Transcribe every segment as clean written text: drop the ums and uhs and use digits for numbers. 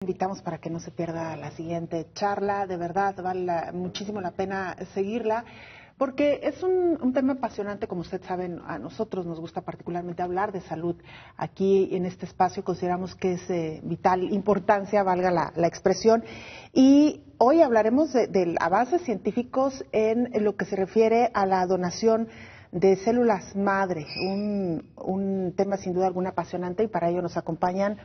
Invitamos para que no se pierda la siguiente charla, de verdad vale muchísimo la pena seguirla, porque es un tema apasionante, como ustedes saben, a nosotros nos gusta particularmente hablar de salud. Aquí en este espacio consideramos que es de vital importancia, valga la expresión, y hoy hablaremos de avances científicos en lo que se refiere a la donación de células madre, un tema sin duda alguna apasionante, y para ello nos acompañan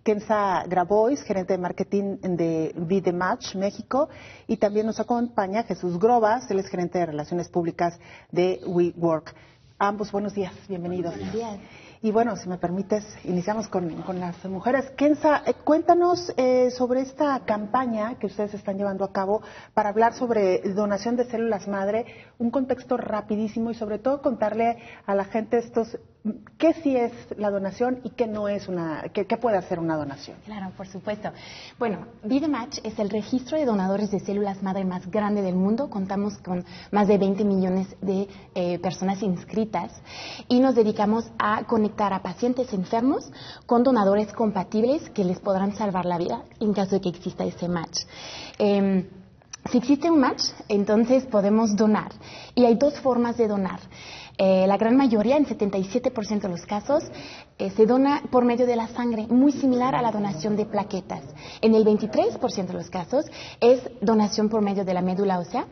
Kenza Grabois, gerente de marketing de Be The Match México, y también nos acompaña Jesús Grobas, él es gerente de relaciones públicas de WeWork. Ambos, buenos días, bienvenidos. Buenos días. Y bueno, si me permites, iniciamos con las mujeres. Kenza, cuéntanos sobre esta campaña que ustedes están llevando a cabo para hablar sobre donación de células madre, un contexto rapidísimo y sobre todo contarle a la gente qué sí es la donación y qué no es qué puede hacer una donación. Claro, por supuesto. Bueno, Be The Match es el registro de donadores de células madre más grande del mundo. Contamos con más de 20 millones de personas inscritas y nos dedicamos a conectar a pacientes enfermos con donadores compatibles que les podrán salvar la vida en caso de que exista ese match. Si existe un match, entonces podemos donar. Y hay dos formas de donar. La gran mayoría, en 77% de los casos, se dona por medio de la sangre, muy similar a la donación de plaquetas. En el 23% de los casos es donación por medio de la médula ósea,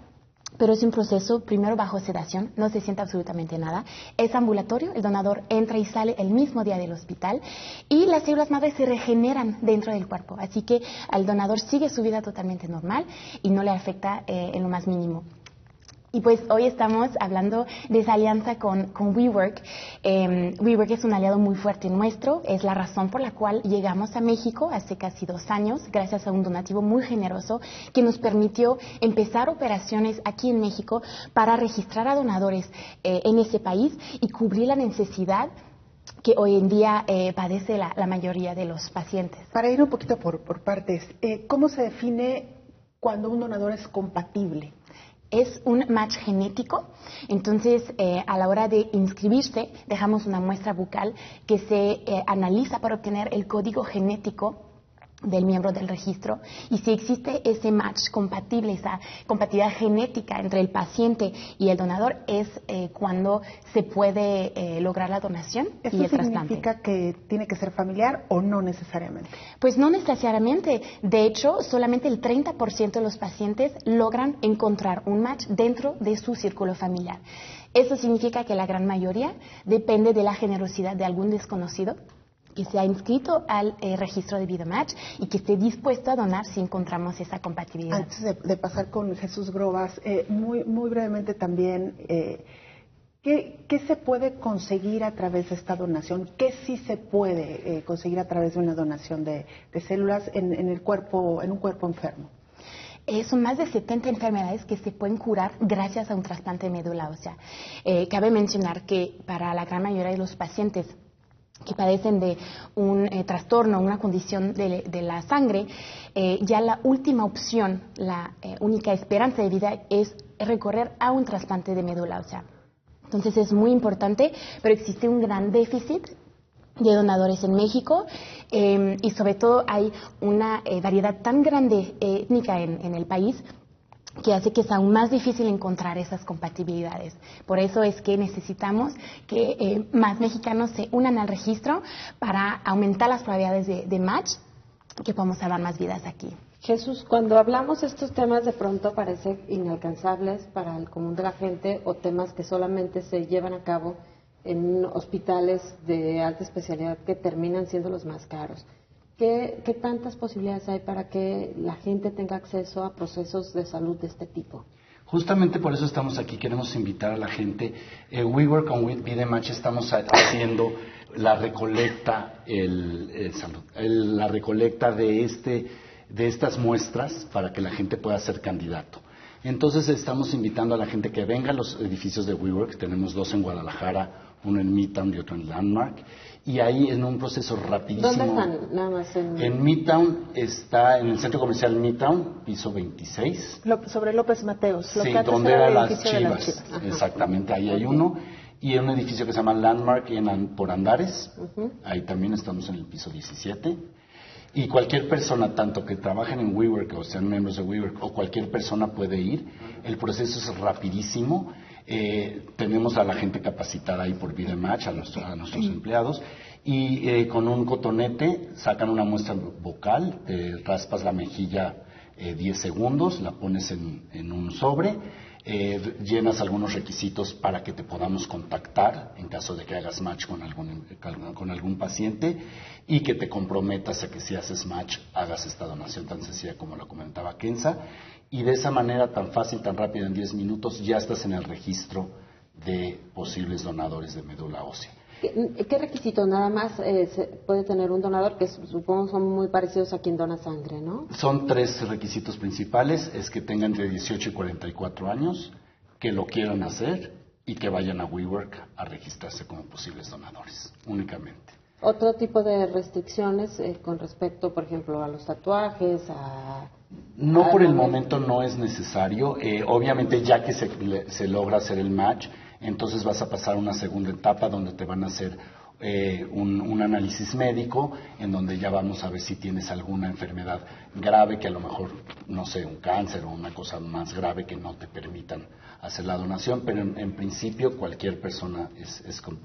pero es un proceso primero bajo sedación, no se siente absolutamente nada. Es ambulatorio, el donador entra y sale el mismo día del hospital y las células madre se regeneran dentro del cuerpo, así que al donador sigue su vida totalmente normal y no le afecta en lo más mínimo. Y pues hoy estamos hablando de esa alianza con WeWork. WeWork es un aliado muy fuerte nuestro, es la razón por la cual llegamos a México hace casi 2 años, gracias a un donativo muy generoso que nos permitió empezar operaciones aquí en México para registrar a donadores en ese país y cubrir la necesidad que hoy en día padece la mayoría de los pacientes. Para ir un poquito por partes, ¿cómo se define cuando un donador es compatible? Es un match genético, entonces a la hora de inscribirse dejamos una muestra bucal que se analiza para obtener el código genético del miembro del registro, y si existe ese match compatible, esa compatibilidad genética entre el paciente y el donador, es cuando se puede lograr la donación y el trasplante. ¿Eso significa que tiene que ser familiar o no necesariamente? Pues no necesariamente. De hecho, solamente el 30% de los pacientes logran encontrar un match dentro de su círculo familiar. Eso significa que la gran mayoría depende de la generosidad de algún desconocido que se ha inscrito al registro de Be The Match y que esté dispuesto a donar si encontramos esa compatibilidad. Antes de pasar con Jesús Grobas, muy brevemente también, ¿qué se puede conseguir a través de esta donación? ¿Qué sí se puede conseguir a través de una donación de células en un cuerpo enfermo? Son más de 70 enfermedades que se pueden curar gracias a un trasplante de médula ósea. Cabe mencionar que para la gran mayoría de los pacientes que padecen de un trastorno, una condición de la sangre, ya la última opción, la única esperanza de vida es recorrer a un trasplante de médula ósea. Entonces es muy importante, pero existe un gran déficit de donadores en México y sobre todo hay una variedad tan grande étnica en el país que hace que sea aún más difícil encontrar esas compatibilidades. Por eso es que necesitamos que más mexicanos se unan al registro para aumentar las probabilidades de match, que podamos salvar más vidas aquí. Jesús, cuando hablamos de estos temas de pronto parecen inalcanzables para el común de la gente o temas que solamente se llevan a cabo en hospitales de alta especialidad que terminan siendo los más caros. ¿Qué tantas posibilidades hay para que la gente tenga acceso a procesos de salud de este tipo? Justamente por eso estamos aquí, queremos invitar a la gente. WeWork con Be The Match estamos haciendo la recolecta, la recolecta de estas muestras para que la gente pueda ser candidato. Entonces estamos invitando a la gente que venga a los edificios de WeWork, tenemos 2 en Guadalajara, uno en Midtown y otro en Landmark, y ahí en un proceso rapidísimo. ¿Dónde están? Nada más en Midtown está en el centro comercial Midtown, piso 26. Sobre López Mateos. Sí, donde eran las Chivas. Exactamente, ahí hay uno. Y en un edificio que se llama Landmark por Andares. Ahí también estamos en el piso 17. Y cualquier persona, tanto que trabajen en WeWork o sean miembros de WeWork, o cualquier persona puede ir. El proceso es rapidísimo. Tenemos a la gente capacitada ahí por VideMatch, a nuestros empleados, y con un cotonete sacan una muestra vocal, te raspas la mejilla 10 segundos, la pones en un sobre, llenas algunos requisitos para que te podamos contactar en caso de que hagas match con algún paciente y que te comprometas a que si haces match hagas esta donación tan sencilla como lo comentaba Kenza, y de esa manera tan fácil, tan rápida, en 10 minutos ya estás en el registro de posibles donadores de médula ósea. ¿Qué requisito nada más puede tener un donador? Que supongo son muy parecidos a quien dona sangre, ¿no? Son 3 requisitos principales, es que tengan entre 18 y 44 años, que lo quieran hacer y que vayan a WeWork a registrarse como posibles donadores, únicamente. ¿Otro tipo de restricciones con respecto, por ejemplo, a los tatuajes, No, por el momento no es necesario. Obviamente ya que se logra hacer el match, entonces vas a pasar a una segunda etapa donde te van a hacer un análisis médico en donde ya vamos a ver si tienes alguna enfermedad grave que a lo mejor, no sé, un cáncer o una cosa más grave que no te permitan hacer la donación, pero en principio cualquier persona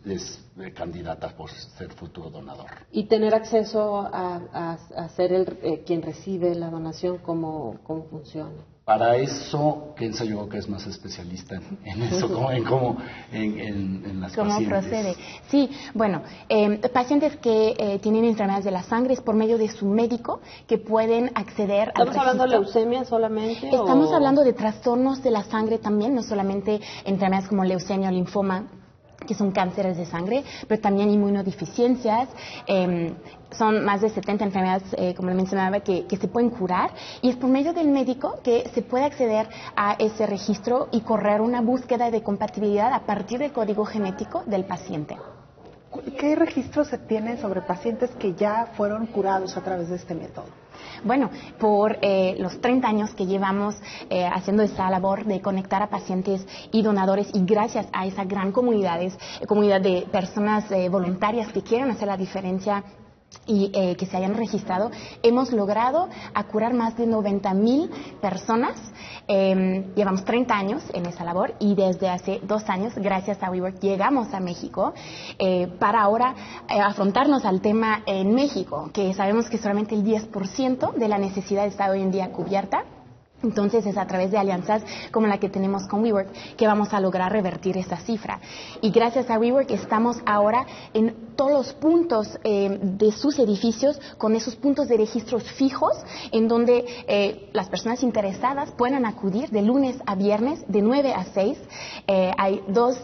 es candidata por ser futuro donador. Y tener acceso a ser quien recibe la donación, ¿cómo funciona? Para eso, Kenza yo creo que es más especialista en eso, en las ¿Cómo pacientes. procede? Sí, bueno, pacientes que tienen enfermedades de la sangre es por medio de su médico que pueden acceder al registro. ¿Estamos hablando de leucemia solamente? Estamos hablando de trastornos de la sangre también, no solamente enfermedades como leucemia o linfoma, que son cánceres de sangre, pero también inmunodeficiencias. Son más de 70 enfermedades, como le mencionaba, que se pueden curar, y es por medio del médico que se puede acceder a ese registro y correr una búsqueda de compatibilidad a partir del código genético del paciente. ¿Qué registro se tiene sobre pacientes que ya fueron curados a través de este método? Bueno, por los 30 años que llevamos haciendo esta labor de conectar a pacientes y donadores, y gracias a esa gran comunidad de personas voluntarias que quieren hacer la diferencia y que se hayan registrado, hemos logrado curar más de 90,000 personas. Llevamos 30 años en esa labor, y desde hace 2 años, gracias a WeWork, llegamos a México para ahora afrontarnos al tema en México, que sabemos que solamente el 10% de la necesidad está hoy en día cubierta. Entonces es a través de alianzas como la que tenemos con WeWork que vamos a lograr revertir esta cifra. Y gracias a WeWork estamos ahora en todos los puntos de sus edificios, con esos puntos de registros fijos, en donde las personas interesadas puedan acudir de lunes a viernes de 9 a 6. Hay 2,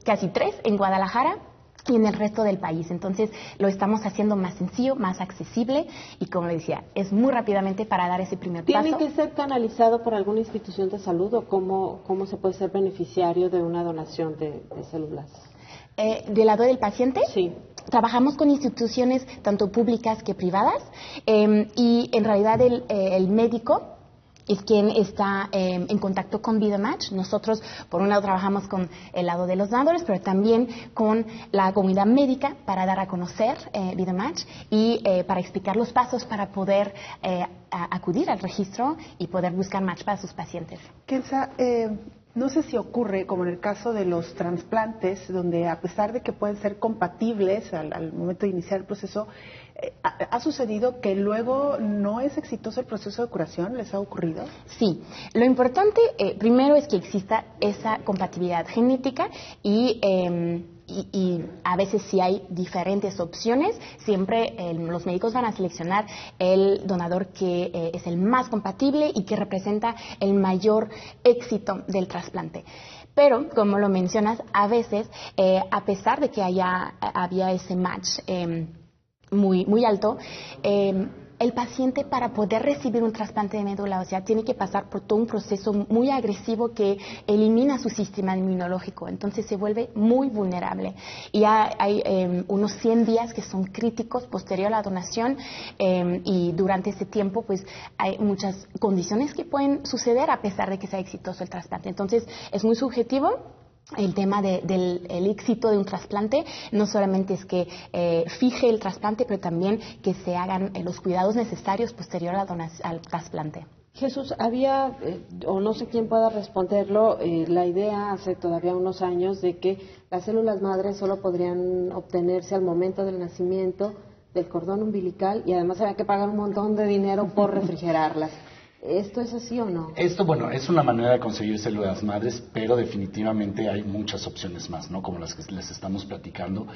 casi 3 en Guadalajara y en el resto del país. Entonces lo estamos haciendo más sencillo, más accesible, y como le decía, es muy rápidamente para dar ese primer paso. ¿Tiene que ser canalizado por alguna institución de salud, o cómo se puede ser beneficiario de una donación de células? ¿Del lado del paciente? Sí. Trabajamos con instituciones tanto públicas que privadas, y en realidad el médico es quien está en contacto con VideMatch. Nosotros, por un lado, trabajamos con el lado de los donadores, pero también con la comunidad médica para dar a conocer VideMatch y para explicar los pasos para poder acudir al registro y poder buscar match para sus pacientes. Kenza, no sé si ocurre, como en el caso de los trasplantes, donde a pesar de que pueden ser compatibles al momento de iniciar el proceso, ¿ha sucedido que luego no es exitoso el proceso de curación? ¿Les ha ocurrido? Sí. Lo importante, primero, es que exista esa compatibilidad genética y a veces, si hay diferentes opciones, siempre los médicos van a seleccionar el donador que es el más compatible y que representa el mayor éxito del trasplante. Pero, como lo mencionas, a veces, a pesar de que había ese match muy alto, el paciente, para poder recibir un trasplante de médula ósea, tiene que pasar por todo un proceso muy agresivo que elimina su sistema inmunológico. Entonces se vuelve muy vulnerable. Y hay unos 100 días que son críticos posterior a la donación, y durante ese tiempo pues hay muchas condiciones que pueden suceder a pesar de que sea exitoso el trasplante. Entonces es muy subjetivo. el tema del éxito de un trasplante no solamente es que fije el trasplante, pero también que se hagan los cuidados necesarios posterior al trasplante. Jesús, había, o no sé quién pueda responderlo, la idea hace todavía unos años de que las células madres solo podrían obtenerse al momento del nacimiento del cordón umbilical y además había que pagar un montón de dinero por refrigerarlas. ¿Esto es así o no? Esto, bueno, es una manera de conseguir células madres, pero definitivamente hay muchas opciones más, ¿no? Como las que les estamos platicando,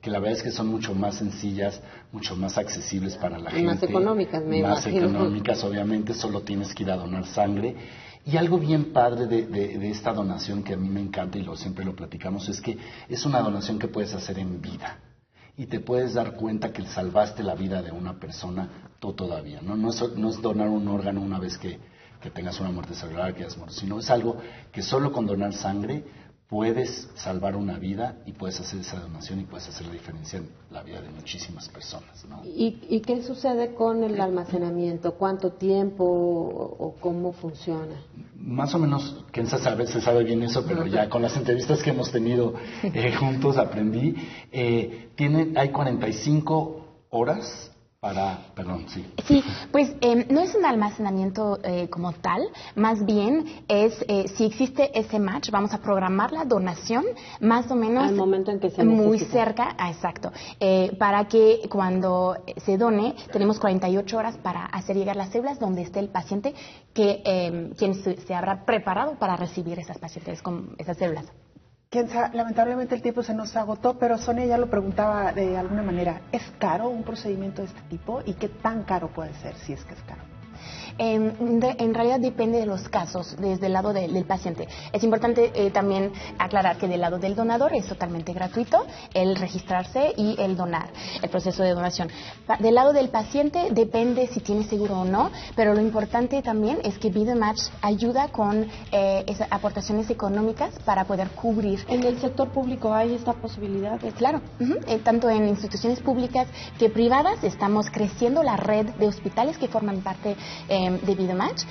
que la verdad es que son mucho más sencillas, mucho más accesibles para la gente. Más económicas, me Más imagino. económicas, obviamente, solo tienes que ir a donar sangre. Y algo bien padre de esta donación que a mí me encanta y siempre lo platicamos es que es una donación que puedes hacer en vida. Y te puedes dar cuenta que salvaste la vida de una persona tú todavía. No es donar un órgano una vez que tengas una muerte cerebral, que hayas muerto, sino es algo que solo con donar sangre puedes salvar una vida y puedes hacer esa donación y puedes hacer la diferencia en la vida de muchísimas personas, ¿no? ¿Y qué sucede con el almacenamiento? ¿Cuánto tiempo o cómo funciona? Más o menos, quién se sabe bien eso, pero ya con las entrevistas que hemos tenido juntos aprendí. Hay 45 horas perdón, sí. Sí, pues no es un almacenamiento como tal, más bien es si existe ese match, vamos a programar la donación más o menos al momento en que se muy necesita. cerca, exacto, para que cuando se done tenemos 48 horas para hacer llegar las células donde esté el paciente quien se habrá preparado para recibir esas pacientes con esas células. Lamentablemente el tiempo se nos agotó, pero Sonia ya lo preguntaba de alguna manera. ¿Es caro un procedimiento de este tipo? ¿Y qué tan caro puede ser si es que es caro? En realidad depende de los casos desde el lado del paciente. Es importante también aclarar que del lado del donador es totalmente gratuito el registrarse y el donar, el proceso de donación. Del lado del paciente depende si tiene seguro o no, pero lo importante también es que VidaMatch ayuda con esas aportaciones económicas para poder cubrir. ¿En el sector público hay esta posibilidad? Claro, tanto en instituciones públicas que privadas estamos creciendo la red de hospitales que forman parte de VidaMatch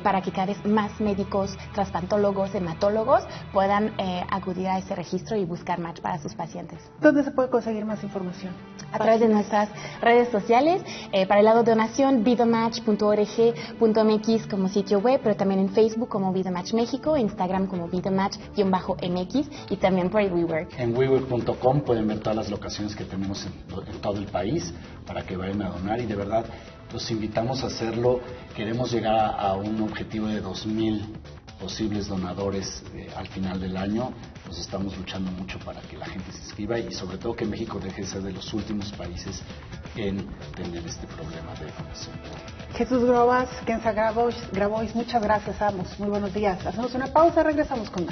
para que cada vez más médicos, trasplantólogos, hematólogos puedan acudir a ese registro y buscar match para sus pacientes. ¿Dónde se puede conseguir más información? A través de nuestras redes sociales, para el lado de donación, vidamatch.org.mx como sitio web, pero también en Facebook como VidaMatch México, Instagram como VidaMatch-MX y también por el WeWork. En WeWork.com pueden ver todas las locaciones que tenemos en todo el país para que vayan a donar y de verdad los invitamos a hacerlo. Queremos llegar a un objetivo de 2,000 posibles donadores al final del año. Nos estamos luchando mucho para que la gente se inscriba y sobre todo que México deje de ser de los últimos países en tener este problema de donación. Jesús Grobas, Kenza Grabois, muchas gracias, Amos. Muy buenos días. Hacemos una pausa, regresamos con más.